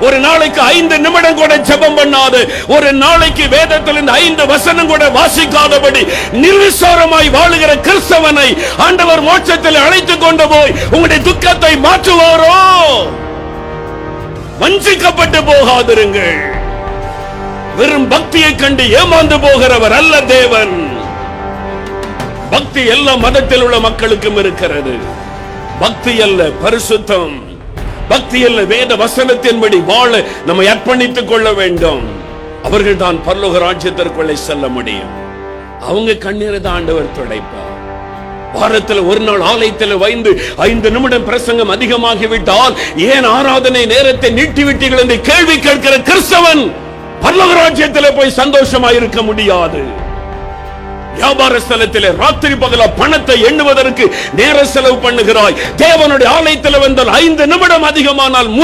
ஒரு நாளைக்கு 5 நிமிடம் கூட ஜெபம் பண்ணாது, ஒரு நாளைக்கு வேதத்திலிருந்து 5 வசனம் கூட வாசிக்காதபடி நிர்விசாரமாய் வாழுகிற கிறிஸ்தவனை ஆண்டவர் மோட்சத்தில் அழைத்துக் கொண்டு போய் உங்களுடைய துக்கத்தை மாற்றுவாரோ? வஞ்சிக்கப்பட்டு போகாதிருங்கள். வெறும் பக்தியை கண்டு ஏமாந்து போகிறவர் அல்ல தேவன். பக்தி எல்லா மதத்தில் உள்ள மக்களுக்கும் இருக்கிறது. பக்தி அல்ல பரிசுத்தம், பக்தி அல்ல வேத வசனத்தின்படி வாழ நம்மை அர்ப்பணித்துக் கொள்ள வேண்டும். அவர்கள் தான் பரலோக ராஜ்யத்திற்குள்ளே செல்ல முடியும். அவங்க கண்ணீரை தான் ஆண்டவர் துடைப்பார். வாரத்தில் ஒரு நாள் ஆலயத்தில் வைந்து 5 நிமிடம் பிரசங்கம் அதிகமாகிவிட்டால் ஏன் ஆராதனை நேரத்தை நீட்டிவிட்டீர்கள் என்று கேள்வி கேட்கிற கிறிஸ்தவன் பரலோக ராஜ்யத்தில் போய் சந்தோஷமா இருக்க முடியாது. வியாபார ஸ்தலத்திலே ராத்திரி பகலா பணத்தை எண்ணுவதற்கு நேர செலவு பண்ணுகிறாய். தேவனுடைய ஆலயத்தில் வந்தால் 5 நிமிடம் அதிகமானால்